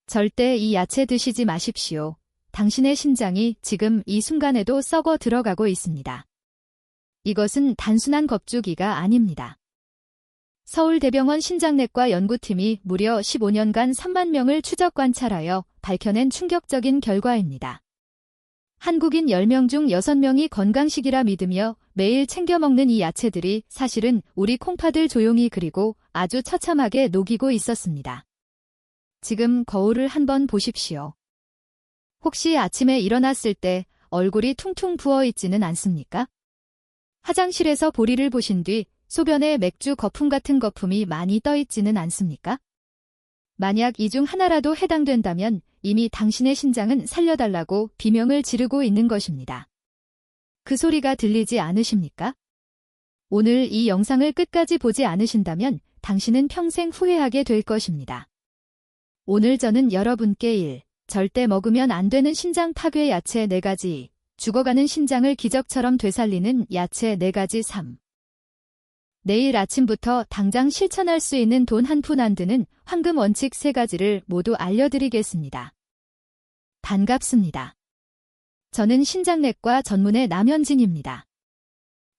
절대 이 야채 드시지 마십시오. 당신의 심장이 지금 이 순간에도 썩어 들어가고 있습니다. 이것은 단순한 겁주기가 아닙니다. 서울대병원 신장내과 연구팀이 무려 15년간 3만 명을 추적 관찰하여 밝혀낸 충격적인 결과입니다. 한국인 10명 중 6명이 건강식이라 믿으며 매일 챙겨 먹는 이 야채들이 사실은 우리 콩팥을 조용히 그리고 아주 처참하게 녹이고 있었습니다. 지금 거울을 한번 보십시오. 혹시 아침에 일어났을 때 얼굴이 퉁퉁 부어 있지는 않습니까? 화장실에서 볼일을 보신 뒤 소변에 맥주 거품 같은 거품이 많이 떠 있지는 않습니까? 만약 이 중 하나라도 해당된다면 이미 당신의 심장은 살려달라고 비명을 지르고 있는 것입니다. 그 소리가 들리지 않으십니까? 오늘 이 영상을 끝까지 보지 않으신다면 당신은 평생 후회하게 될 것입니다. 오늘 저는 여러분께 절대 먹으면 안 되는 심장 파괴 야채 4가지, 죽어가는 심장을 기적처럼 되살리는 야채 4가지 3. 내일 아침부터 당장 실천할 수 있는 돈 한 푼 안 드는 황금 원칙 3가지를 모두 알려드리겠습니다. 반갑습니다. 저는 신장내과 전문의 남현진입니다.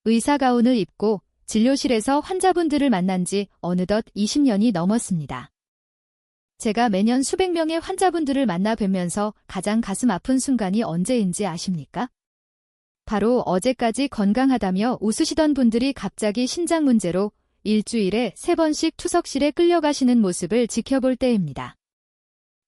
의사 가운을 입고 진료실에서 환자분들을 만난 지 어느덧 20년이 넘었습니다. 제가 매년 수백 명의 환자분들을 만나 뵈면서 가장 가슴 아픈 순간이 언제인지 아십니까? 바로 어제까지 건강하다며 웃으시던 분들이 갑자기 심장 문제로 일주일에 3번씩 투석실에 끌려가시는 모습을 지켜볼 때입니다.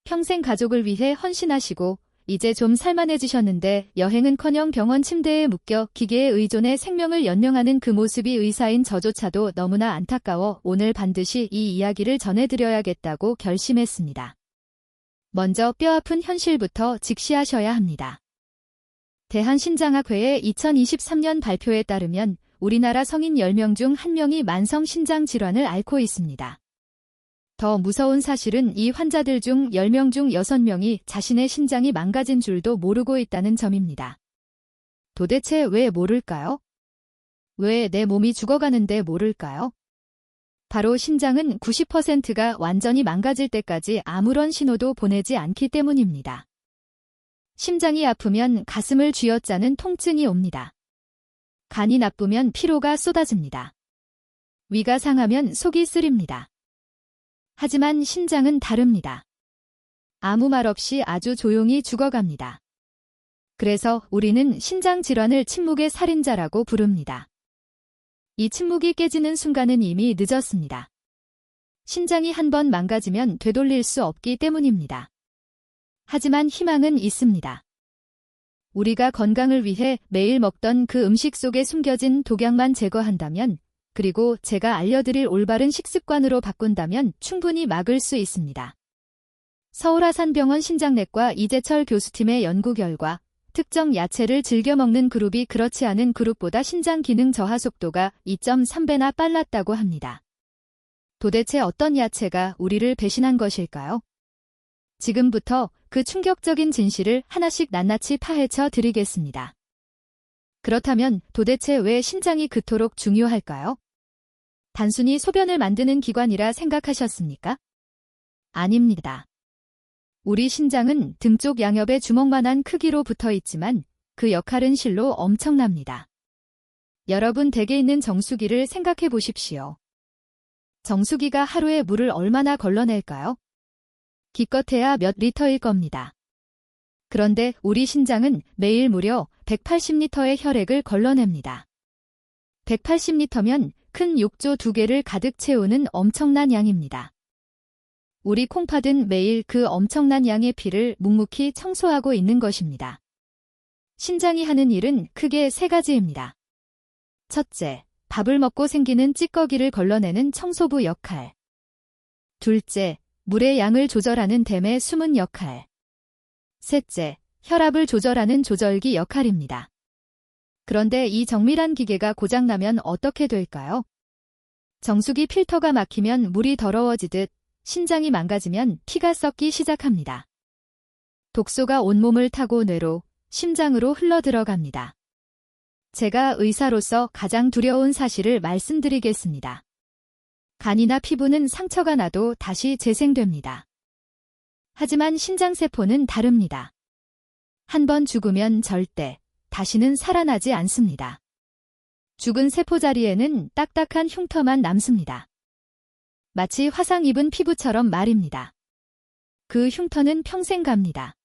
평생 가족을 위해 헌신하시고 이제 좀 살만해지셨는데 여행은커녕 병원 침대에 묶여 기계에 의존해 생명을 연명하는 그 모습이 의사인 저조차도 너무나 안타까워 오늘 반드시 이 이야기를 전해드려야겠다고 결심했습니다. 먼저 뼈아픈 현실부터 직시하셔야 합니다. 대한심장학회의 2023년 발표에 따르면 우리나라 성인 10명 중 1명이 만성 심장 질환을 앓고 있습니다. 더 무서운 사실은 이 환자들 중 10명 중 6명이 자신의 심장이 망가진 줄도 모르고 있다는 점입니다. 도대체 왜 모를까요? 왜 내 몸이 죽어가는데 모를까요? 바로 심장은 90%가 완전히 망가질 때까지 아무런 신호도 보내지 않기 때문입니다. 심장이 아프면 가슴을 쥐어짜는 통증이 옵니다. 간이 나쁘면 피로가 쏟아집니다. 위가 상하면 속이 쓰립니다. 하지만 심장은 다릅니다. 아무 말 없이 아주 조용히 죽어갑니다. 그래서 우리는 심장 질환을 침묵의 살인자라고 부릅니다. 이 침묵이 깨지는 순간은 이미 늦었습니다. 심장이 한번 망가지면 되돌릴 수 없기 때문입니다. 하지만 희망은 있습니다. 우리가 건강을 위해 매일 먹던 그 음식 속에 숨겨진 독약만 제거한다면, 그리고 제가 알려드릴 올바른 식습관으로 바꾼다면 충분히 막을 수 있습니다. 서울아산병원 심장내과 이재철 교수팀의 연구 결과, 특정 야채를 즐겨 먹는 그룹이 그렇지 않은 그룹보다 심장 기능 저하 속도가 2.3배나 빨랐다고 합니다. 도대체 어떤 야채가 우리를 배신한 것일까요? 지금부터 그 충격적인 진실을 하나씩 낱낱이 파헤쳐 드리겠습니다. 그렇다면 도대체 왜 심장이 그토록 중요할까요? 단순히 소변을 만드는 기관이라 생각하셨습니까? 아닙니다. 우리 심장은 등 쪽 양옆에 주먹만한 크기로 붙어 있지만 그 역할은 실로 엄청납니다. 여러분 댁에 있는 정수기를 생각해 보십시오. 정수기가 하루에 물을 얼마나 걸러낼까요? 기껏해야 몇 리터일 겁니다. 그런데 우리 심장은 매일 무려 180리터의 혈액을 걸러냅니다. 180리터면 큰 욕조 2개를 가득 채우는 엄청난 양입니다. 우리 콩팥은 매일 그 엄청난 양의 피를 묵묵히 청소하고 있는 것입니다. 심장이 하는 일은 크게 3가지입니다. 첫째, 밥을 먹고 생기는 찌꺼기를 걸러내는 청소부 역할. 둘째, 물의 양을 조절하는 댐의 숨은 역할. 셋째, 혈압을 조절하는 조절기 역할입니다. 그런데 이 정밀한 기계가 고장나면 어떻게 될까요? 정수기 필터가 막히면 물이 더러워지듯 심장이 망가지면 피가 썩기 시작합니다. 독소가 온몸을 타고 뇌로, 심장으로 흘러들어갑니다. 제가 의사로서 가장 두려운 사실을 말씀드리겠습니다. 간이나 피부는 상처가 나도 다시 재생됩니다. 하지만 신장세포는 다릅니다. 한 번 죽으면 절대 다시는 살아나지 않습니다. 죽은 세포 자리에는 딱딱한 흉터만 남습니다. 마치 화상 입은 피부처럼 말입니다. 그 흉터는 평생 갑니다.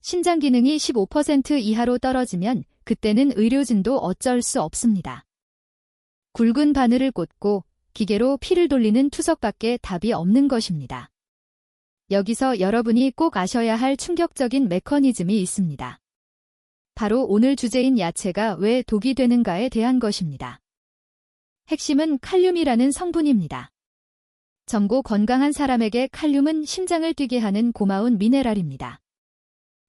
신장 기능이 15% 이하로 떨어지면 그때는 의료진도 어쩔 수 없습니다. 굵은 바늘을 꽂고 기계로 피를 돌리는 투석밖에 답이 없는 것입니다. 여기서 여러분이 꼭 아셔야 할 충격적인 메커니즘이 있습니다. 바로 오늘 주제인 야채가 왜 독이 되는가에 대한 것입니다. 핵심은 칼륨이라는 성분입니다. 젊고 건강한 사람에게 칼륨은 심장을 뛰게 하는 고마운 미네랄입니다.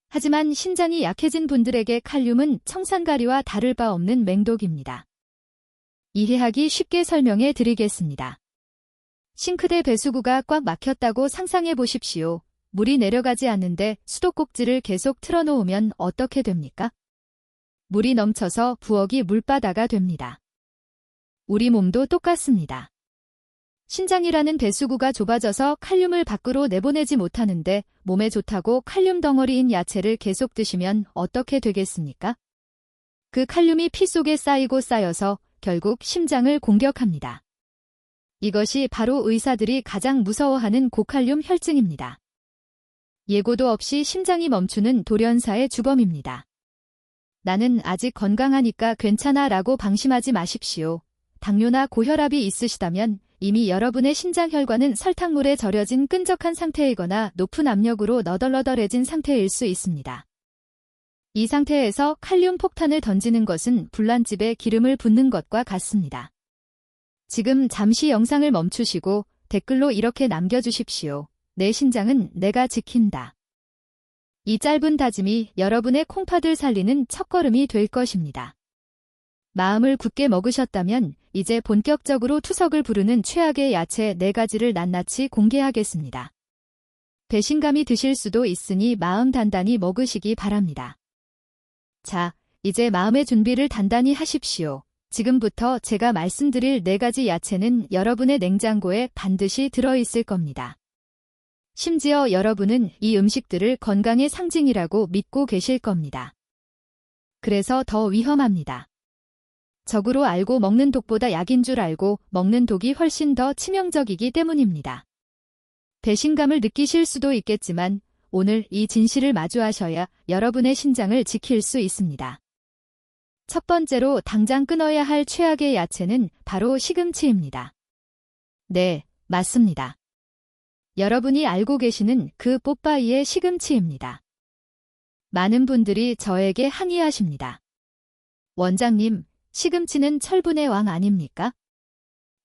하지만 신장이 약해진 분들에게 칼륨은 청산가리와 다를 바 없는 맹독입니다. 이해하기 쉽게 설명해 드리겠습니다. 싱크대 배수구가 꽉 막혔다고 상상해 보십시오. 물이 내려가지 않는데 수도꼭지를 계속 틀어놓으면 어떻게 됩니까? 물이 넘쳐서 부엌이 물바다가 됩니다. 우리 몸도 똑같습니다. 신장이라는 배수구가 좁아져서 칼륨을 밖으로 내보내지 못하는데 몸에 좋다고 칼륨 덩어리인 야채를 계속 드시면 어떻게 되겠습니까? 그 칼륨이 피 속에 쌓이고 쌓여서 결국 심장을 공격합니다. 이것이 바로 의사들이 가장 무서워하는 고칼륨 혈증입니다. 예고도 없이 심장이 멈추는 돌연사의 주범입니다. 나는 아직 건강하니까 괜찮아 라고 방심하지 마십시오. 당뇨나 고혈압이 있으시다면 이미 여러분의 심장혈관은 설탕물에 절여진 끈적한 상태이거나 높은 압력으로 너덜너덜해진 상태일 수 있습니다. 이 상태에서 칼륨 폭탄을 던지는 것은 불난집에 기름을 붓는 것과 같습니다. 지금 잠시 영상을 멈추시고 댓글로 이렇게 남겨주십시오. 내 신장은 내가 지킨다. 이 짧은 다짐이 여러분의 콩팥을 살리는 첫걸음이 될 것입니다. 마음을 굳게 먹으셨다면 이제 본격적으로 투석을 부르는 최악의 야채 4가지를 낱낱이 공개하겠습니다. 배신감이 드실 수도 있으니 마음 단단히 먹으시기 바랍니다. 자, 이제 마음의 준비를 단단히 하십시오. 지금부터 제가 말씀드릴 4가지 야채는 여러분의 냉장고에 반드시 들어있을 겁니다. 심지어 여러분은 이 음식들을 건강의 상징이라고 믿고 계실 겁니다. 그래서 더 위험합니다. 적으로 알고 먹는 독보다 약인 줄 알고 먹는 독이 훨씬 더 치명적이기 때문입니다. 배신감을 느끼실 수도 있겠지만 오늘 이 진실을 마주하셔야 여러분의 신장을 지킬 수 있습니다. 첫 번째로 당장 끊어야 할 최악의 야채는 바로 시금치입니다. 네, 맞습니다. 여러분이 알고 계시는 그 뽀빠이의 시금치입니다. 많은 분들이 저에게 항의하십니다. 원장님, 시금치는 철분의 왕 아닙니까?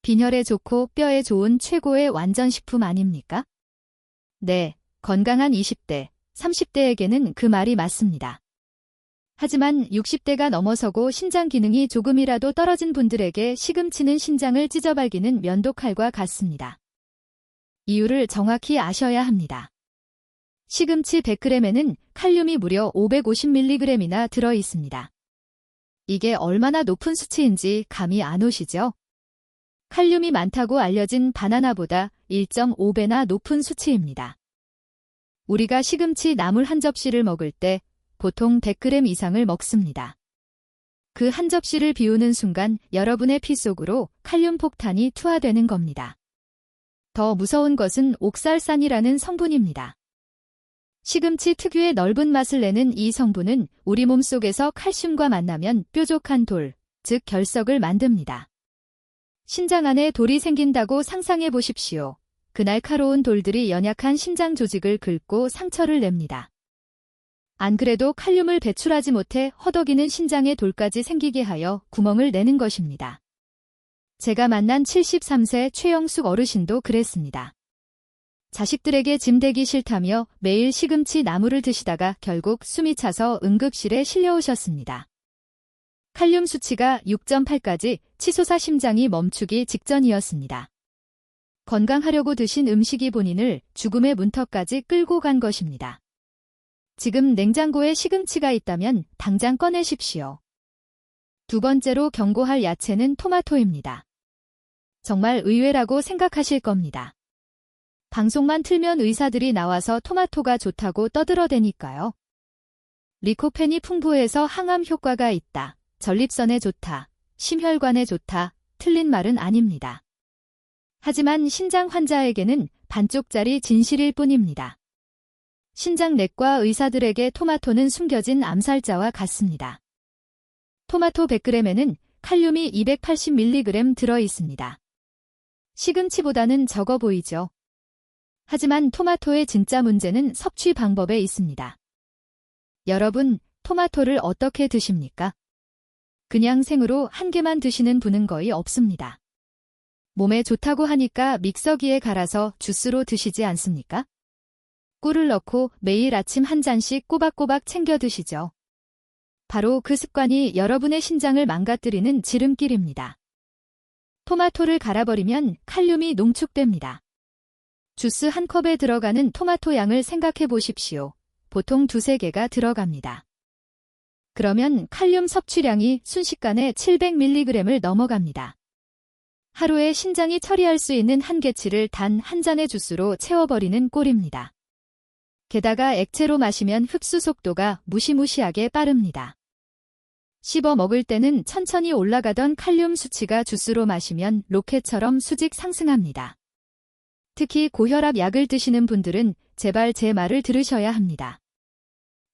빈혈에 좋고 뼈에 좋은 최고의 완전식품 아닙니까? 네, 건강한 20대, 30대에게는 그 말이 맞습니다. 하지만 60대가 넘어서고 신장 기능이 조금이라도 떨어진 분들에게 시금치는 신장을 찢어발기는 면도칼과 같습니다. 이유를 정확히 아셔야 합니다. 시금치 100g에는 칼륨이 무려 550mg이나 들어 있습니다. 이게 얼마나 높은 수치인지 감이 안 오시죠? 칼륨이 많다고 알려진 바나나보다 1.5배나 높은 수치입니다. 우리가 시금치 나물 한 접시를 먹을 때 보통 100g 이상을 먹습니다. 그 한 접시를 비우는 순간 여러분의 피 속으로 칼륨 폭탄이 투하되는 겁니다. 더 무서운 것은 옥살산이라는 성분입니다. 시금치 특유의 넓은 맛을 내는 이 성분은 우리 몸속에서 칼슘과 만나면 뾰족한 돌, 즉 결석을 만듭니다. 신장 안에 돌이 생긴다고 상상해 보십시오. 그 날카로운 돌들이 연약한 심장 조직을 긁고 상처를 냅니다. 안 그래도 칼륨을 배출하지 못해 허덕이는 신장에 돌까지 생기게 하여 구멍을 내는 것입니다. 제가 만난 73세 최영숙 어르신도 그랬습니다. 자식들에게 짐 되기 싫다며 매일 시금치 나물을 드시다가 결국 숨이 차서 응급실에 실려오셨습니다. 칼륨 수치가 6.8까지 치솟아 심장이 멈추기 직전이었습니다. 건강하려고 드신 음식이 본인을 죽음의 문턱까지 끌고 간 것입니다. 지금 냉장고에 시금치가 있다면 당장 꺼내십시오. 두 번째로 경고할 야채는 토마토입니다. 정말 의외라고 생각하실 겁니다. 방송만 틀면 의사들이 나와서 토마토가 좋다고 떠들어대니까요. 리코펜이 풍부해서 항암 효과가 있다. 전립선에 좋다. 심혈관에 좋다. 틀린 말은 아닙니다. 하지만 신장 환자에게는 반쪽짜리 진실일 뿐입니다. 신장내과 의사들에게 토마토는 숨겨진 암살자와 같습니다. 토마토 100g에는 칼륨이 280mg 들어 있습니다. 시금치보다는 적어 보이죠. 하지만 토마토의 진짜 문제는 섭취 방법에 있습니다. 여러분, 토마토를 어떻게 드십니까? 그냥 생으로 한 개만 드시는 분은 거의 없습니다. 몸에 좋다고 하니까 믹서기에 갈아서 주스로 드시지 않습니까? 꿀을 넣고 매일 아침 한 잔씩 꼬박꼬박 챙겨 드시죠. 바로 그 습관이 여러분의 신장을 망가뜨리는 지름길입니다. 토마토를 갈아버리면 칼륨이 농축됩니다. 주스 한 컵에 들어가는 토마토 양을 생각해 보십시오. 보통 2~3개가 들어갑니다. 그러면 칼륨 섭취량이 순식간에 700mg을 넘어갑니다. 하루에 신장이 처리할 수 있는 한계치를 단 한 잔의 주스로 채워버리는 꼴입니다. 게다가 액체로 마시면 흡수 속도가 무시무시하게 빠릅니다. 씹어 먹을 때는 천천히 올라가던 칼륨 수치가 주스로 마시면 로켓처럼 수직 상승합니다. 특히 고혈압 약을 드시는 분들은 제발 제 말을 들으셔야 합니다.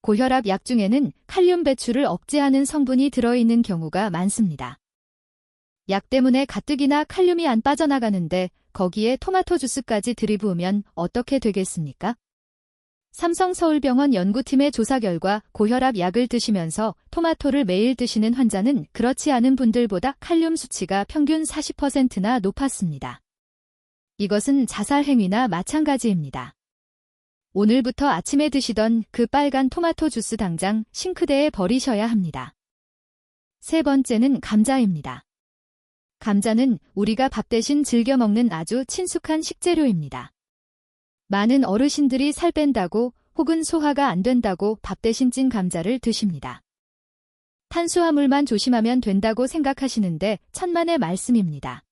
고혈압 약 중에는 칼륨 배출을 억제하는 성분이 들어있는 경우가 많습니다. 약 때문에 가뜩이나 칼륨이 안 빠져나가는데 거기에 토마토 주스까지 들이부으면 어떻게 되겠습니까? 삼성서울병원 연구팀의 조사 결과 고혈압 약을 드시면서 토마토를 매일 드시는 환자는 그렇지 않은 분들보다 칼륨 수치가 평균 40%나 높았습니다. 이것은 자살 행위나 마찬가지입니다. 오늘부터 아침에 드시던 그 빨간 토마토 주스 당장 싱크대에 버리셔야 합니다. 세 번째는 감자입니다. 감자는 우리가 밥 대신 즐겨 먹는 아주 친숙한 식재료입니다. 많은 어르신들이 살 뺀다고 혹은 소화가 안 된다고 밥 대신 찐 감자를 드십니다. 탄수화물만 조심하면 된다고 생각하시는데 천만의 말씀입니다.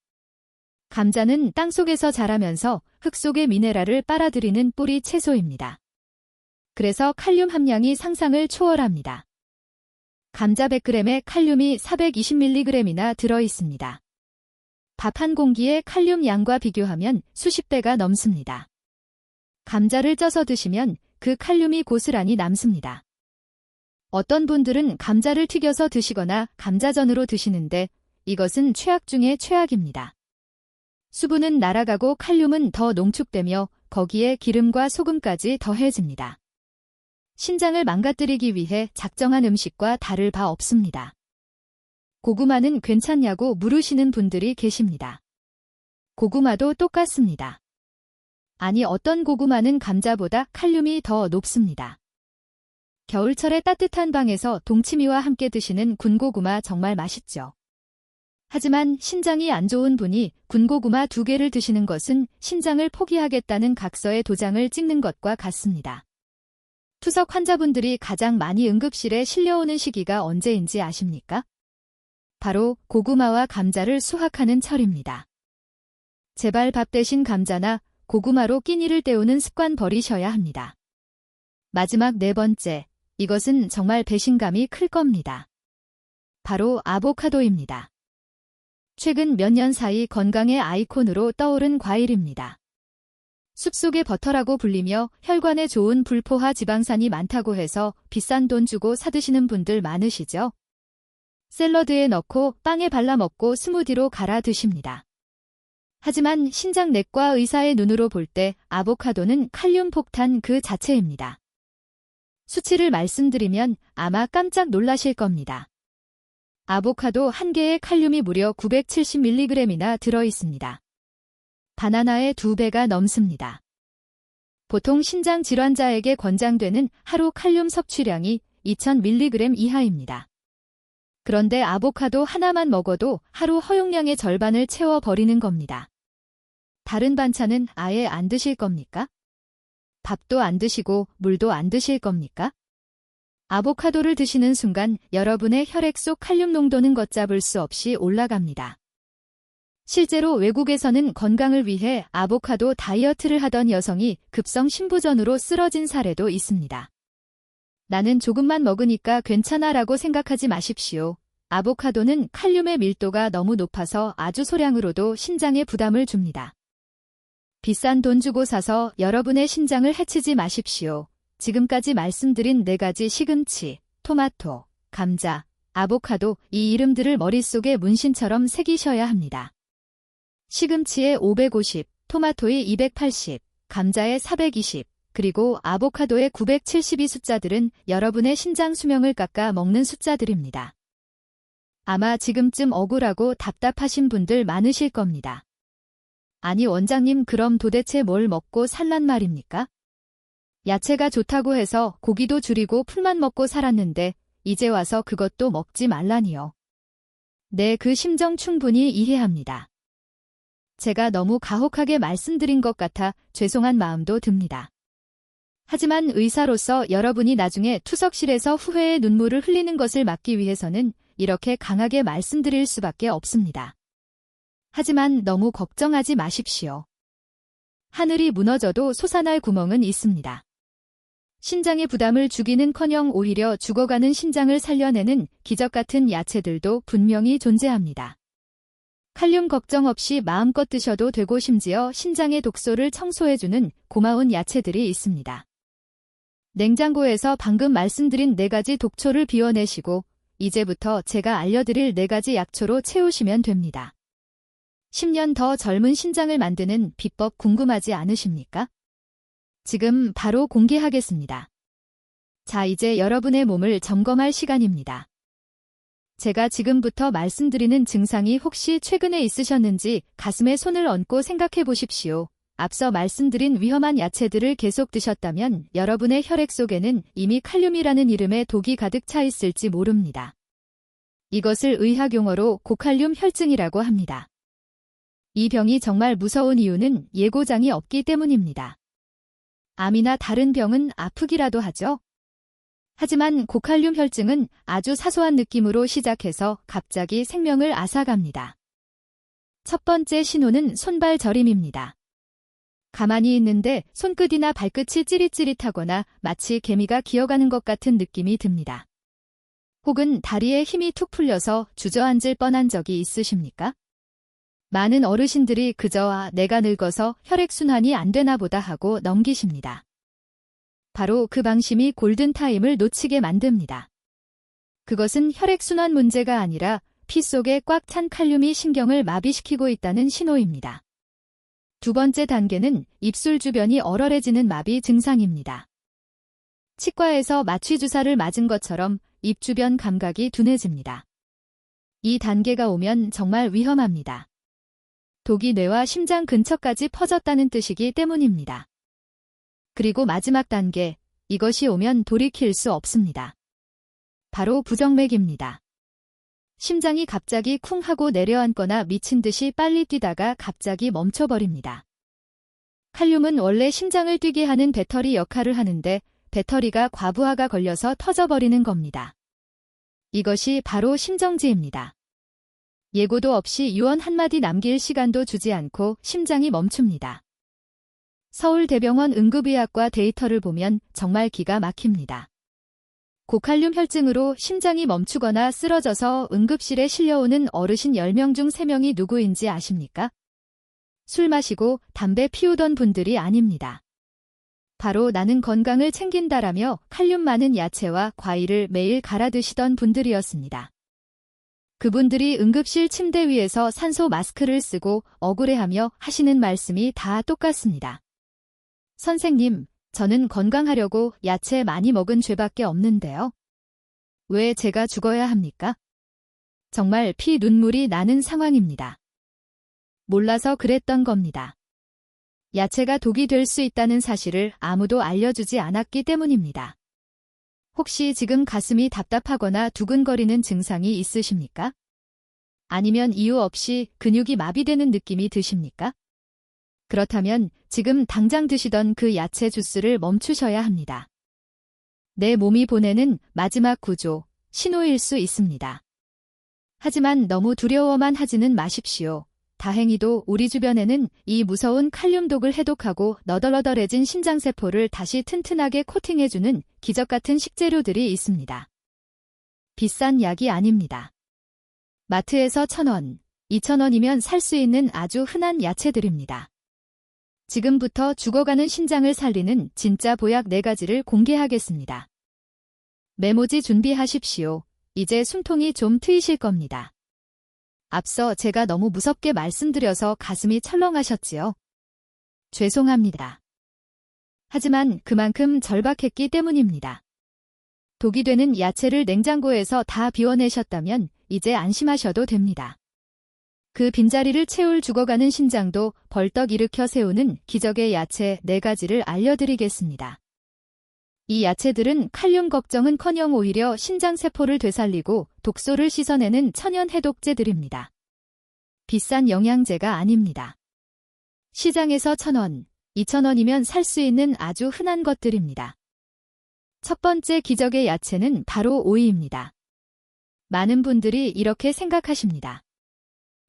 감자는 땅속에서 자라면서 흙 속의 미네랄을 빨아들이는 뿌리 채소입니다. 그래서 칼륨 함량이 상상을 초월합니다. 감자 100g에 칼륨이 420mg이나 들어 있습니다. 밥 한 공기의 칼륨 양과 비교하면 수십 배가 넘습니다. 감자를 쪄서 드시면 그 칼륨이 고스란히 남습니다. 어떤 분들은 감자를 튀겨서 드시거나 감자전으로 드시는데 이것은 최악 중의 최악입니다. 수분은 날아가고 칼륨은 더 농축되며 거기에 기름과 소금까지 더해집니다. 신장을 망가뜨리기 위해 작정한 음식과 다를 바 없습니다. 고구마는 괜찮냐고 물으시는 분들이 계십니다. 고구마도 똑같습니다. 아니 어떤 고구마는 감자보다 칼륨이 더 높습니다. 겨울철에 따뜻한 방에서 동치미와 함께 드시는 군고구마 정말 맛있죠. 하지만 신장이 안 좋은 분이 군고구마 2개를 드시는 것은 신장을 포기하겠다는 각서의 도장을 찍는 것과 같습니다. 투석 환자분들이 가장 많이 응급실에 실려오는 시기가 언제인지 아십니까? 바로 고구마와 감자를 수확하는 철입니다. 제발 밥 대신 감자나 고구마로 끼니를 때우는 습관 버리셔야 합니다. 마지막 네 번째, 이것은 정말 배신감이 클 겁니다. 바로 아보카도입니다. 최근 몇 년 사이 건강의 아이콘으로 떠오른 과일입니다. 숲속의 버터라고 불리며 혈관에 좋은 불포화 지방산이 많다고 해서 비싼 돈 주고 사드시는 분들 많으시죠? 샐러드에 넣고 빵에 발라 먹고 스무디로 갈아 드십니다. 하지만 신장내과 의사의 눈으로 볼 때 아보카도는 칼륨 폭탄 그 자체입니다. 수치를 말씀드리면 아마 깜짝 놀라실 겁니다. 아보카도 한 개에 칼륨이 무려 970mg이나 들어 있습니다. 바나나의 2배가 넘습니다. 보통 신장 질환자에게 권장되는 하루 칼륨 섭취량이 2000mg 이하입니다. 그런데 아보카도 하나만 먹어도 하루 허용량의 절반을 채워버리는 겁니다. 다른 반찬은 아예 안 드실 겁니까? 밥도 안 드시고 물도 안 드실 겁니까? 아보카도를 드시는 순간 여러분의 혈액 속 칼륨 농도는 걷잡을 수 없이 올라갑니다. 실제로 외국에서는 건강을 위해 아보카도 다이어트를 하던 여성이 급성 신부전으로 쓰러진 사례도 있습니다. 나는 조금만 먹으니까 괜찮아라고 생각하지 마십시오. 아보카도는 칼륨의 밀도가 너무 높아서 아주 소량으로도 신장에 부담을 줍니다. 비싼 돈 주고 사서 여러분의 신장을 해치지 마십시오. 지금까지 말씀드린 4가지 시금치, 토마토, 감자, 아보카도 이 이름들을 머릿속에 문신처럼 새기셔야 합니다. 시금치에 550, 토마토의 280, 감자에 420, 그리고 아보카도의 972 숫자들은 여러분의 신장 수명을 깎아 먹는 숫자들입니다. 아마 지금쯤 억울하고 답답하신 분들 많으실 겁니다. 아니 원장님 그럼 도대체 뭘 먹고 살란 말입니까? 야채가 좋다고 해서 고기도 줄이고 풀만 먹고 살았는데 이제 와서 그것도 먹지 말라니요. 네, 그 심정 충분히 이해합니다. 제가 너무 가혹하게 말씀드린 것 같아 죄송한 마음도 듭니다. 하지만 의사로서 여러분이 나중에 투석실에서 후회의 눈물을 흘리는 것을 막기 위해서는 이렇게 강하게 말씀드릴 수밖에 없습니다. 하지만 너무 걱정하지 마십시오. 하늘이 무너져도 솟아날 구멍은 있습니다. 신장에 부담을 주기는커녕 오히려 죽어가는 신장을 살려내는 기적 같은 야채들도 분명히 존재합니다. 칼륨 걱정 없이 마음껏 드셔도 되고 심지어 신장의 독소를 청소해주는 고마운 야채들이 있습니다. 냉장고에서 방금 말씀드린 4가지 독초를 비워내시고 이제부터 제가 알려드릴 4가지 약초로 채우시면 됩니다. 10년 더 젊은 신장을 만드는 비법 궁금하지 않으십니까? 지금 바로 공개하겠습니다. 자, 이제 여러분의 몸을 점검할 시간입니다. 제가 지금부터 말씀드리는 증상이 혹시 최근에 있으셨는지 가슴에 손을 얹고 생각해 보십시오. 앞서 말씀드린 위험한 야채들을 계속 드셨다면 여러분의 혈액 속에는 이미 칼륨이라는 이름의 독이 가득 차 있을지 모릅니다. 이것을 의학용어로 고칼륨 혈증이라고 합니다. 이 병이 정말 무서운 이유는 예고장이 없기 때문입니다. 암이나 다른 병은 아프기라도 하죠. 하지만 고칼륨 혈증은 아주 사소한 느낌으로 시작해서 갑자기 생명을 앗아갑니다. 첫 번째 신호는 손발 저림입니다. 가만히 있는데 손끝이나 발끝이 찌릿찌릿하거나 마치 개미가 기어가는 것 같은 느낌이 듭니다. 혹은 다리에 힘이 툭 풀려서 주저앉을 뻔한 적이 있으십니까? 많은 어르신들이 그저 내가 늙어서 혈액순환이 안 되나 보다 하고 넘기십니다. 바로 그 방심이 골든타임을 놓치게 만듭니다. 그것은 혈액순환 문제가 아니라 피 속에 꽉 찬 칼륨이 신경을 마비시키고 있다는 신호입니다. 두 번째 단계는 입술 주변이 얼얼해지는 마비 증상입니다. 치과에서 마취 주사를 맞은 것처럼 입 주변 감각이 둔해집니다. 이 단계가 오면 정말 위험합니다. 독이 뇌와 심장 근처까지 퍼졌다는 뜻이기 때문입니다. 그리고 마지막 단계, 이것이 오면 돌이킬 수 없습니다. 바로 부정맥입니다. 심장이 갑자기 쿵 하고 내려앉거나 미친 듯이 빨리 뛰다가 갑자기 멈춰버립니다. 칼륨은 원래 심장을 뛰게 하는 배터리 역할을 하는데 배터리가 과부하가 걸려서 터져버리는 겁니다. 이것이 바로 심정지입니다. 예고도 없이 유언 한마디 남길 시간도 주지 않고 심장이 멈춥니다. 서울대병원 응급의학과 데이터를 보면 정말 기가 막힙니다. 고칼륨 혈증으로 심장이 멈추거나 쓰러져서 응급실에 실려오는 어르신 10명 중 3명이 누구인지 아십니까? 술 마시고 담배 피우던 분들이 아닙니다. 바로 나는 건강을 챙긴다라며 칼륨 많은 야채와 과일을 매일 갈아 드시던 분들이었습니다. 그분들이 응급실 침대 위에서 산소 마스크를 쓰고 억울해하며 하시는 말씀이 다 똑같습니다. 선생님, 저는 건강하려고 야채 많이 먹은 죄밖에 없는데요. 왜 제가 죽어야 합니까? 정말 피 눈물이 나는 상황입니다. 몰라서 그랬던 겁니다. 야채가 독이 될 수 있다는 사실을 아무도 알려주지 않았기 때문입니다. 혹시 지금 가슴이 답답하거나 두근거리는 증상이 있으십니까? 아니면 이유 없이 근육이 마비되는 느낌이 드십니까? 그렇다면 지금 당장 드시던 그 야채 주스를 멈추셔야 합니다. 내 몸이 보내는 마지막 구조, 신호일 수 있습니다. 하지만 너무 두려워만 하지는 마십시오. 다행히도 우리 주변에는 이 무서운 칼륨독을 해독하고 너덜너덜해진 신장세포를 다시 튼튼하게 코팅해주는 기적같은 식재료들이 있습니다. 비싼 약이 아닙니다. 마트에서 1,000원, 2,000원이면 살 수 있는 아주 흔한 야채들입니다. 지금부터 죽어가는 신장을 살리는 진짜 보약 4가지를 공개하겠습니다. 메모지 준비하십시오. 이제 숨통이 좀 트이실 겁니다. 앞서 제가 너무 무섭게 말씀드려서 가슴이 철렁하셨지요? 죄송합니다. 하지만 그만큼 절박했기 때문입니다. 독이 되는 야채를 냉장고에서 다 비워내셨다면 이제 안심하셔도 됩니다. 그 빈자리를 채울 죽어가는 신장도 벌떡 일으켜 세우는 기적의 야채 4가지를 알려드리겠습니다. 이 야채들은 칼륨 걱정은커녕 오히려 신장세포를 되살리고 독소를 씻어내는 천연 해독제들입니다. 비싼 영양제가 아닙니다. 시장에서 1,000원, 2,000원이면 살 수 있는 아주 흔한 것들입니다. 첫 번째 기적의 야채는 바로 오이입니다. 많은 분들이 이렇게 생각하십니다.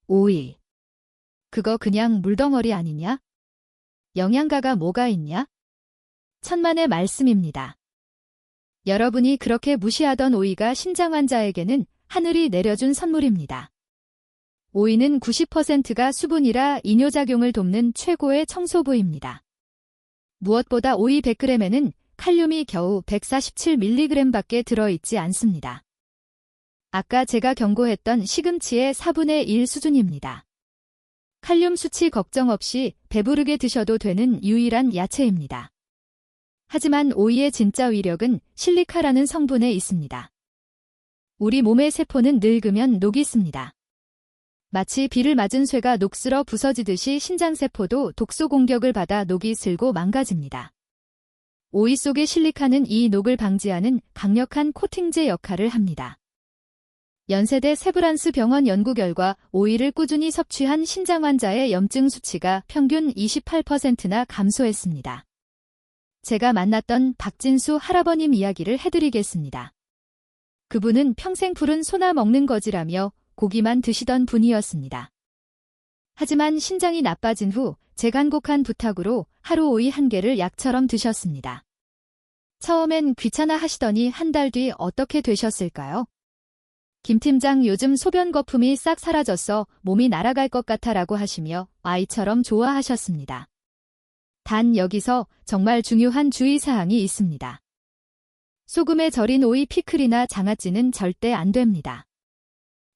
오이. 그거 그냥 물덩어리 아니냐? 영양가가 뭐가 있냐? 천만의 말씀입니다. 여러분이 그렇게 무시하던 오이가 신장 환자에게는 하늘이 내려준 선물입니다. 오이는 90%가 수분이라 이뇨작용을 돕는 최고의 청소부입니다. 무엇보다 오이 100g에는 칼륨이 겨우 147mg밖에 들어있지 않습니다. 아까 제가 경고했던 시금치의 4분의 1 수준입니다. 칼륨 수치 걱정 없이 배부르게 드셔도 되는 유일한 야채입니다. 하지만 오이의 진짜 위력은 실리카라는 성분에 있습니다. 우리 몸의 세포는 늙으면 녹이 씁니다. 마치 비를 맞은 쇠가 녹슬어 부서지듯이 신장세포도 독소 공격을 받아 녹이 슬고 망가집니다. 오이 속의 실리카는 이 녹을 방지하는 강력한 코팅제 역할을 합니다. 연세대 세브란스 병원 연구 결과 오이를 꾸준히 섭취한 신장 환자의 염증 수치가 평균 28%나 감소했습니다. 제가 만났던 박진수 할아버님 이야기를 해드리겠습니다. 그분은 평생 푸른 소나 먹는 거지라며 고기만 드시던 분이었습니다. 하지만 신장이 나빠진 후 제 간곡한 부탁으로 하루 오이 1개를 약처럼 드셨습니다. 처음엔 귀찮아 하시더니 한 달 뒤 어떻게 되셨을까요? 김 팀장 요즘 소변 거품이 싹 사라졌어 몸이 날아갈 것 같아라고 하시며 아이처럼 좋아하셨습니다. 단 여기서 정말 중요한 주의사항이 있습니다. 소금에 절인 오이 피클이나 장아찌는 절대 안 됩니다.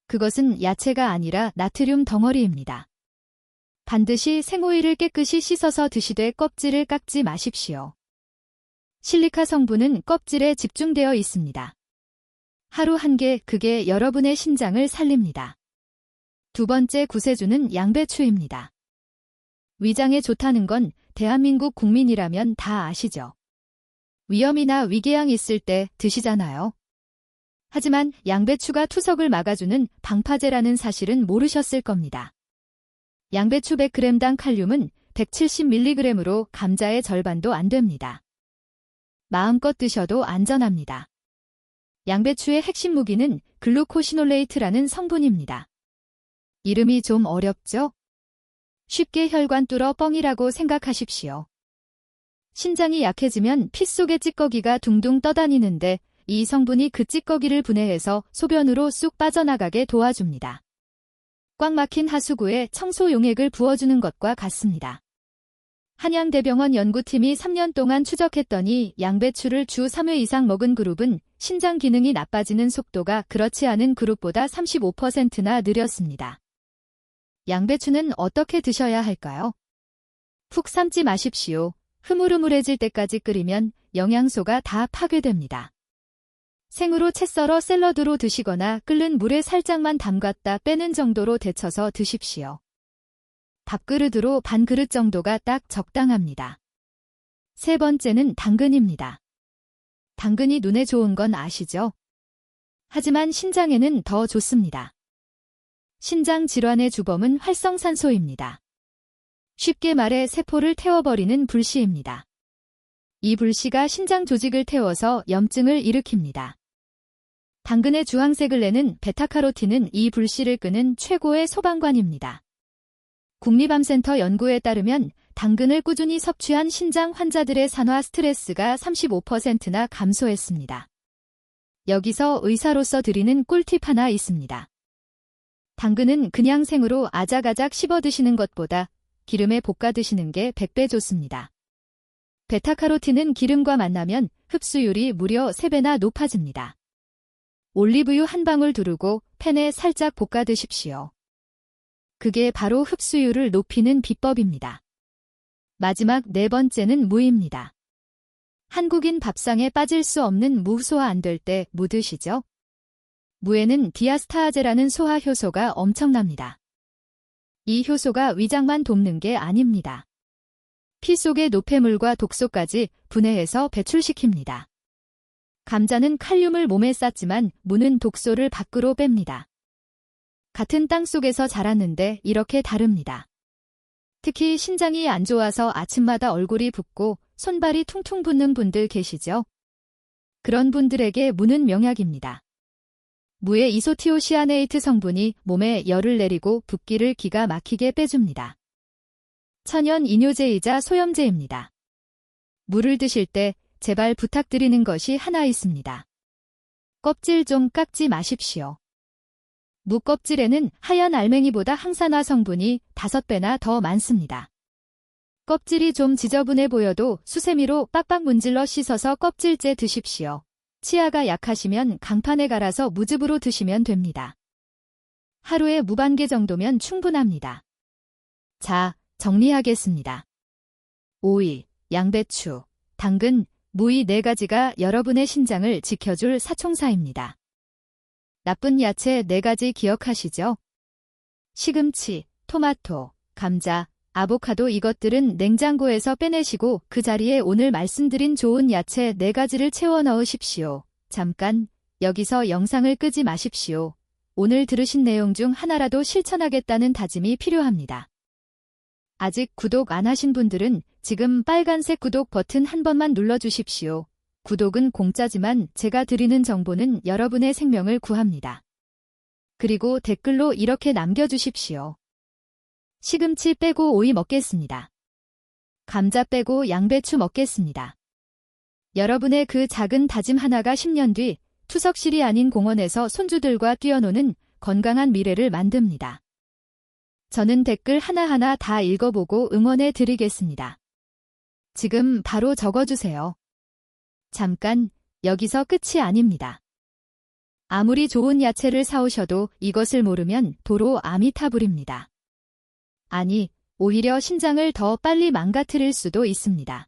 그것은 야채가 아니라 나트륨 덩어리입니다. 반드시 생오이를 깨끗이 씻어서 드시되 껍질을 깎지 마십시오. 실리카 성분은 껍질에 집중되어 있습니다. 하루 1개, 그게 여러분의 신장을 살립니다. 두 번째 구세주는 양배추입니다. 위장에 좋다는 건 대한민국 국민이라면 다 아시죠? 위염이나 위궤양 있을 때 드시잖아요. 하지만 양배추가 투석을 막아주는 방파제라는 사실은 모르셨을 겁니다. 양배추 100g당 칼륨은 170mg으로 감자의 절반도 안 됩니다. 마음껏 드셔도 안전합니다. 양배추의 핵심 무기는 글루코시놀레이트라는 성분입니다. 이름이 좀 어렵죠? 쉽게 혈관 뚫어 뻥이라고 생각하십시오. 신장이 약해지면 피 속의 찌꺼기가 둥둥 떠다니는데 이 성분이 그 찌꺼기를 분해해서 소변으로 쑥 빠져나가게 도와줍니다. 꽉 막힌 하수구에 청소 용액을 부어주는 것과 같습니다. 한양대병원 연구팀이 3년 동안 추적했더니 양배추를 주 3회 이상 먹은 그룹은 신장 기능이 나빠지는 속도가 그렇지 않은 그룹보다 35%나 느렸습니다. 양배추는 어떻게 드셔야 할까요? 푹 삶지 마십시오. 흐물흐물해질 때까지 끓이면 영양소가 다 파괴됩니다. 생으로 채 썰어 샐러드로 드시거나 끓는 물에 살짝만 담갔다 빼는 정도로 데쳐서 드십시오. 밥그릇으로 반 그릇 정도가 딱 적당합니다. 세 번째는 당근입니다. 당근이 눈에 좋은 건 아시죠? 하지만 신장에는 더 좋습니다. 신장 질환의 주범은 활성산소입니다. 쉽게 말해 세포를 태워버리는 불씨입니다. 이 불씨가 신장 조직을 태워서 염증을 일으킵니다. 당근의 주황색을 내는 베타카로틴은 이 불씨를 끄는 최고의 소방관입니다. 국립암센터 연구에 따르면 당근을 꾸준히 섭취한 신장 환자들의 산화 스트레스가 35%나 감소했습니다. 여기서 의사로서 드리는 꿀팁 하나 있습니다. 당근은 그냥 생으로 아작아작 씹어 드시는 것보다 기름에 볶아 드시는 게 100배 좋습니다. 베타카로틴은 기름과 만나면 흡수율이 무려 3배나 높아집니다. 올리브유 한 방울 두르고 팬에 살짝 볶아 드십시오. 그게 바로 흡수율을 높이는 비법입니다. 마지막 4번째는 무입니다. 한국인 밥상에 빠질 수 없는 무 소화 안 될 때 무 드시죠? 무에는 디아스타아제라는 소화 효소가 엄청납니다. 이 효소가 위장만 돕는 게 아닙니다. 피 속의 노폐물과 독소까지 분해해서 배출시킵니다. 감자는 칼륨을 몸에 쌓지만 무는 독소를 밖으로 뺍니다. 같은 땅 속에서 자랐는데 이렇게 다릅니다. 특히 신장이 안 좋아서 아침마다 얼굴이 붓고 손발이 퉁퉁 붓는 분들 계시죠? 그런 분들에게 무는 명약입니다. 무의 이소티오시아네이트 성분이 몸에 열을 내리고 붓기를 기가 막히게 빼줍니다. 천연 이뇨제이자 소염제입니다. 무를 드실 때 제발 부탁드리는 것이 하나 있습니다. 껍질 좀 깎지 마십시오. 무 껍질에는 하얀 알맹이보다 항산화 성분이 5배나 더 많습니다. 껍질이 좀 지저분해 보여도 수세미로 빡빡 문질러 씻어서 껍질째 드십시오. 치아가 약하시면 강판에 갈아서 무즙으로 드시면 됩니다. 하루에 무 반 개 정도면 충분합니다. 자, 정리하겠습니다. 오이, 양배추, 당근, 무 이 4가지가 여러분의 신장을 지켜줄 사총사입니다. 나쁜 야채 4가지 기억하시죠? 시금치, 토마토, 감자, 아보카도 이것들은 냉장고에서 빼내시고 그 자리에 오늘 말씀드린 좋은 야채 4가지를 채워 넣으십시오. 잠깐, 여기서 영상을 끄지 마십시오. 오늘 들으신 내용 중 하나라도 실천하겠다는 다짐이 필요합니다. 아직 구독 안 하신 분들은 지금 빨간색 구독 버튼 한 번만 눌러주십시오. 구독은 공짜지만 제가 드리는 정보는 여러분의 생명을 구합니다. 그리고 댓글로 이렇게 남겨주십시오. 시금치 빼고 오이 먹겠습니다. 감자 빼고 양배추 먹겠습니다. 여러분의 그 작은 다짐 하나가 10년 뒤 투석실이 아닌 공원에서 손주들과 뛰어노는 건강한 미래를 만듭니다. 저는 댓글 하나하나 다 읽어보고 응원해 드리겠습니다. 지금 바로 적어주세요. 잠깐, 여기서 끝이 아닙니다. 아무리 좋은 야채를 사오셔도 이것을 모르면 도로 아미타불입니다. 아니, 오히려 신장을 더 빨리 망가뜨릴 수도 있습니다.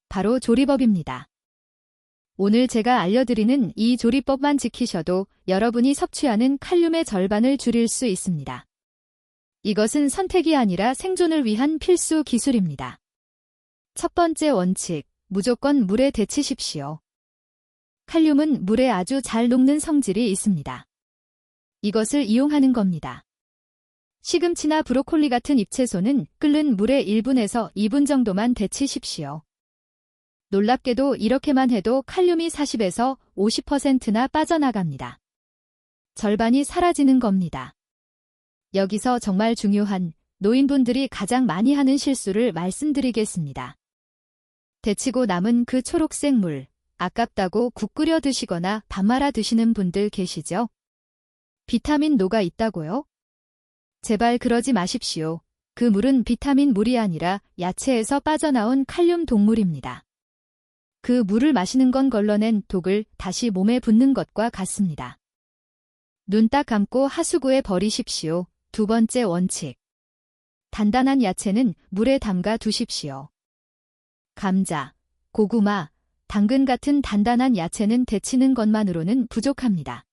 바로 조리법입니다. 오늘 제가 알려드리는 이 조리법만 지키셔도 여러분이 섭취하는 칼륨의 절반을 줄일 수 있습니다. 이것은 선택이 아니라 생존을 위한 필수 기술입니다. 첫 번째 원칙, 무조건 물에 데치십시오. 칼륨은 물에 아주 잘 녹는 성질이 있습니다. 이것을 이용하는 겁니다. 시금치나 브로콜리 같은 잎채소는 끓는 물에 1분에서 2분 정도만 데치십시오. 놀랍게도 이렇게만 해도 칼륨이 40에서 50%나 빠져나갑니다. 절반이 사라지는 겁니다. 여기서 정말 중요한 노인분들이 가장 많이 하는 실수를 말씀드리겠습니다. 데치고 남은 그 초록색 물, 아깝다고 국 끓여 드시거나 밥 말아 드시는 분들 계시죠? 비타민 노가 있다고요? 제발 그러지 마십시오. 그 물은 비타민 물이 아니라 야채에서 빠져나온 칼륨 독물입니다. 그 물을 마시는 건 걸러낸 독을 다시 몸에 붓는 것과 같습니다. 눈 딱 감고 하수구에 버리십시오. 두 번째 원칙. 단단한 야채는 물에 담가 두십시오. 감자, 고구마, 당근 같은 단단한 야채는 데치는 것만으로는 부족합니다.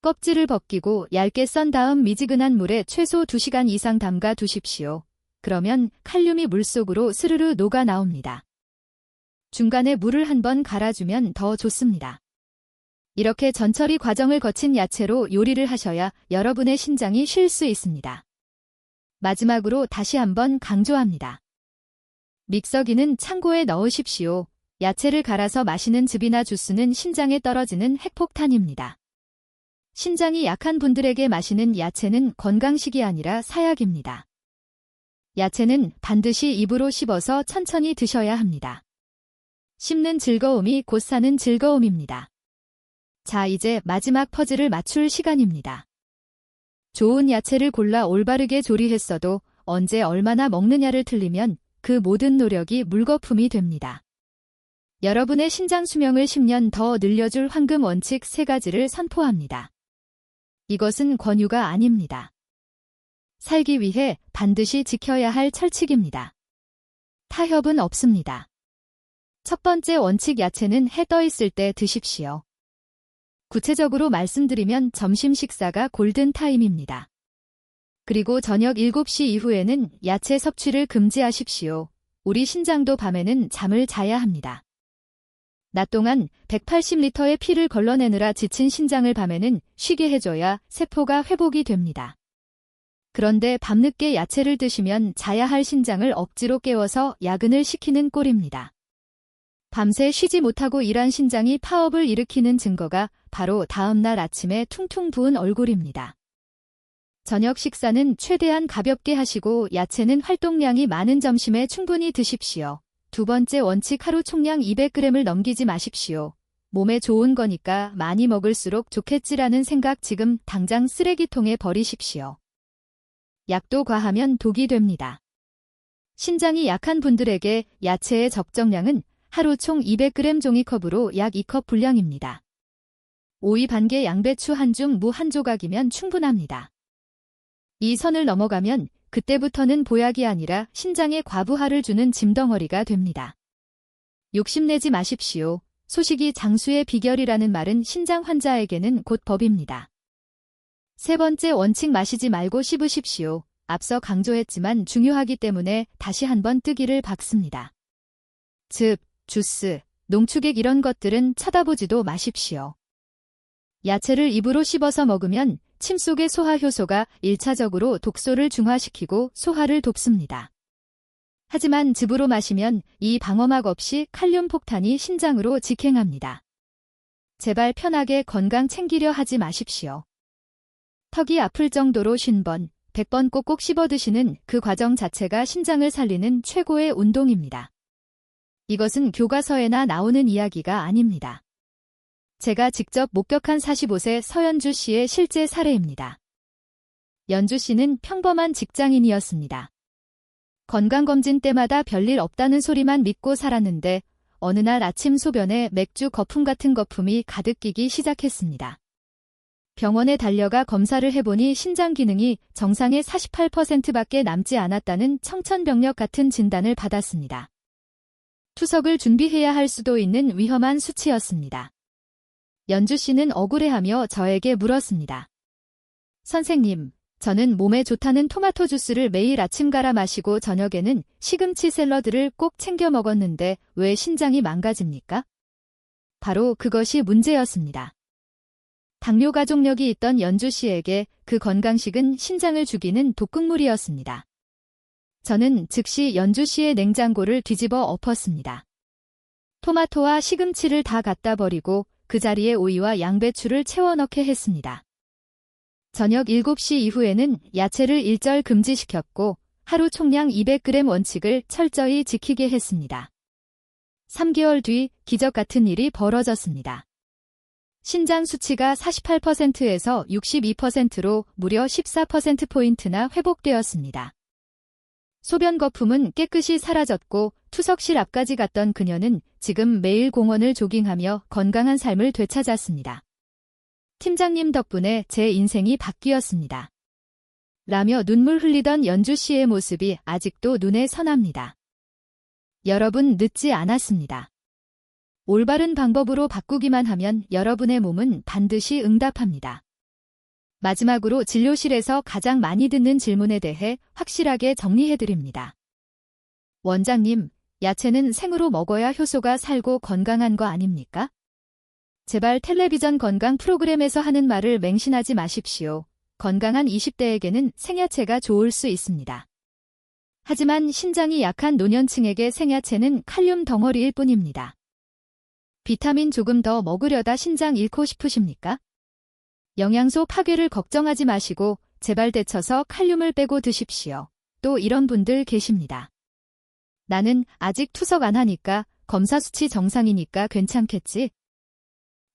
껍질을 벗기고 얇게 썬 다음 미지근한 물에 최소 2시간 이상 담가 두십시오. 그러면 칼륨이 물속으로 스르르 녹아 나옵니다. 중간에 물을 한번 갈아주면 더 좋습니다. 이렇게 전처리 과정을 거친 야채로 요리를 하셔야 여러분의 신장이 쉴 수 있습니다. 마지막으로 다시 한번 강조합니다. 믹서기는 창고에 넣으십시오. 야채를 갈아서 마시는 즙이나 주스는 신장에 떨어지는 핵폭탄입니다. 신장이 약한 분들에게 마시는 야채는 건강식이 아니라 사약입니다. 야채는 반드시 입으로 씹어서 천천히 드셔야 합니다. 씹는 즐거움이 곧 사는 즐거움입니다. 자, 이제 마지막 퍼즐을 맞출 시간입니다. 좋은 야채를 골라 올바르게 조리했어도 언제 얼마나 먹느냐를 틀리면 그 모든 노력이 물거품이 됩니다. 여러분의 신장 수명을 10년 더 늘려줄 황금 원칙 3가지를 선포합니다. 이것은 권유가 아닙니다. 살기 위해 반드시 지켜야 할 철칙입니다. 타협은 없습니다. 첫 번째 원칙, 야채는 해 떠 있을 때 드십시오. 구체적으로 말씀드리면 점심 식사가 골든타임입니다. 그리고 저녁 7시 이후에는 야채 섭취를 금지하십시오. 우리 신장도 밤에는 잠을 자야 합니다. 낮 동안 180리터의 피를 걸러내느라 지친 신장을 밤에는 쉬게 해줘야 세포가 회복이 됩니다. 그런데 밤늦게 야채를 드시면 자야 할 신장을 억지로 깨워서 야근을 시키는 꼴입니다. 밤새 쉬지 못하고 일한 신장이 파업을 일으키는 증거가 바로 다음날 아침에 퉁퉁 부은 얼굴입니다. 저녁 식사는 최대한 가볍게 하시고 야채는 활동량이 많은 점심에 충분히 드십시오. 두 번째 원칙, 하루 총량 200g을 넘기지 마십시오. 몸에 좋은 거니까 많이 먹을수록 좋겠지라는 생각 지금 당장 쓰레기통에 버리십시오. 약도 과하면 독이 됩니다. 신장이 약한 분들에게 야채의 적정량은 하루 총 200g 종이컵으로 약 2컵 분량입니다. 오이 반개, 양배추 한 줌, 무 한 조각이면 충분합니다. 이 선을 넘어가면 그때부터는 보약이 아니라 신장에 과부하를 주는 짐덩어리가 됩니다. 욕심내지 마십시오. 소식이 장수의 비결이라는 말은 신장 환자에게는 곧 법입니다. 세 번째 원칙, 마시지 말고 씹으십시오. 앞서 강조했지만 중요하기 때문에 다시 한번 뜨기를 박습니다. 즙, 주스, 농축액 이런 것들은 쳐다보지도 마십시오. 야채를 입으로 씹어서 먹으면 침 속의 소화 효소가 1차적으로 독소를 중화시키고 소화를 돕습니다. 하지만 즙으로 마시면 이 방어막 없이 칼륨 폭탄이 신장으로 직행합니다. 제발 편하게 건강 챙기려 하지 마십시오. 턱이 아플 정도로 50번, 100번 꼭꼭 씹어 드시는 그 과정 자체가 신장을 살리는 최고의 운동입니다. 이것은 교과서에나 나오는 이야기가 아닙니다. 제가 직접 목격한 45세 서연주 씨의 실제 사례입니다. 연주 씨는 평범한 직장인이었습니다. 건강검진 때마다 별일 없다는 소리만 믿고 살았는데 어느 날 아침 소변에 맥주 거품 같은 거품이 가득 끼기 시작했습니다. 병원에 달려가 검사를 해보니 신장 기능이 정상의 48%밖에 남지 않았다는 청천벽력 같은 진단을 받았습니다. 투석을 준비해야 할 수도 있는 위험한 수치였습니다. 연주 씨는 억울해하며 저에게 물었습니다. 선생님, 저는 몸에 좋다는 토마토 주스를 매일 아침 갈아 마시고 저녁에는 시금치 샐러드를 꼭 챙겨 먹었는데 왜 신장이 망가집니까? 바로 그것이 문제였습니다. 당뇨 가족력이 있던 연주 씨에게 그 건강식은 신장을 죽이는 독극물이었습니다. 저는 즉시 연주 씨의 냉장고를 뒤집어 엎었습니다. 토마토와 시금치를 다 갖다 버리고 그 자리에 오이와 양배추를 채워 넣게 했습니다. 저녁 7시 이후에는 야채를 일절 금지시켰고 하루 총량 200g 원칙을 철저히 지키게 했습니다. 3개월 뒤 기적 같은 일이 벌어졌습니다. 신장 수치가 48%에서 62%로 무려 14%포인트나 회복되었습니다. 소변 거품은 깨끗이 사라졌고 투석실 앞까지 갔던 그녀는 지금 매일 공원을 조깅하며 건강한 삶을 되찾았습니다. 팀장님 덕분에 제 인생이 바뀌었습니다. 라며 눈물 흘리던 연주 씨의 모습이 아직도 눈에 선합니다. 여러분, 늦지 않았습니다. 올바른 방법으로 바꾸기만 하면 여러분의 몸은 반드시 응답합니다. 마지막으로 진료실에서 가장 많이 듣는 질문에 대해 확실하게 정리해드립니다. 원장님, 야채는 생으로 먹어야 효소가 살고 건강한 거 아닙니까? 제발 텔레비전 건강 프로그램에서 하는 말을 맹신하지 마십시오. 건강한 20대에게는 생야채가 좋을 수 있습니다. 하지만 신장이 약한 노년층에게 생야채는 칼륨 덩어리일 뿐입니다. 비타민 조금 더 먹으려다 신장 잃고 싶으십니까? 영양소 파괴를 걱정하지 마시고 제발 데쳐서 칼륨을 빼고 드십시오. 아직도 이런 분들 계십니다. 나는 아직 투석 안 하니까 검사 수치 정상이니까 괜찮겠지?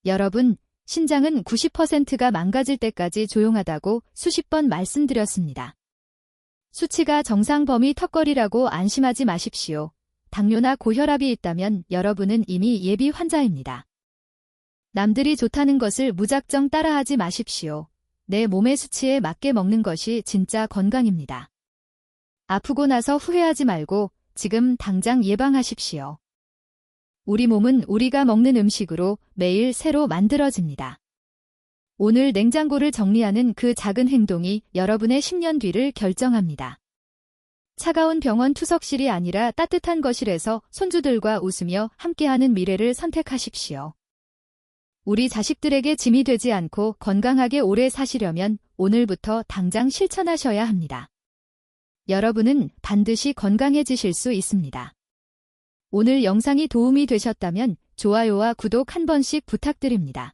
여러분, 신장은 90%가 망가질 때까지 조용하다고 수십 번 말씀드렸습니다. 수치가 정상 범위 턱걸이라고 안심하지 마십시오. 당뇨나 고혈압이 있다면 여러분은 이미 예비 환자입니다. 남들이 좋다는 것을 무작정 따라하지 마십시오. 내 몸의 수치에 맞게 먹는 것이 진짜 건강입니다. 아프고 나서 후회하지 말고 지금 당장 예방하십시오. 우리 몸은 우리가 먹는 음식으로 매일 새로 만들어집니다. 오늘 냉장고를 정리하는 그 작은 행동이 여러분의 10년 뒤를 결정합니다. 차가운 병원 투석실이 아니라 따뜻한 거실에서 손주들과 웃으며 함께하는 미래를 선택하십시오. 우리 자식들에게 짐이 되지 않고 건강하게 오래 사시려면 오늘부터 당장 실천하셔야 합니다. 여러분은 반드시 건강해지실 수 있습니다. 오늘 영상이 도움이 되셨다면 좋아요와 구독 한 번씩 부탁드립니다.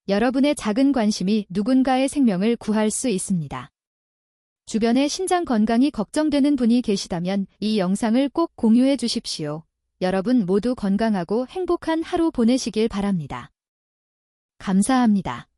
여러분의 작은 관심이 누군가의 생명을 구할 수 있습니다. 주변에 신장 건강이 걱정되는 분이 계시다면 이 영상을 꼭 공유해 주십시오. 여러분 모두 건강하고 행복한 하루 보내시길 바랍니다. 감사합니다.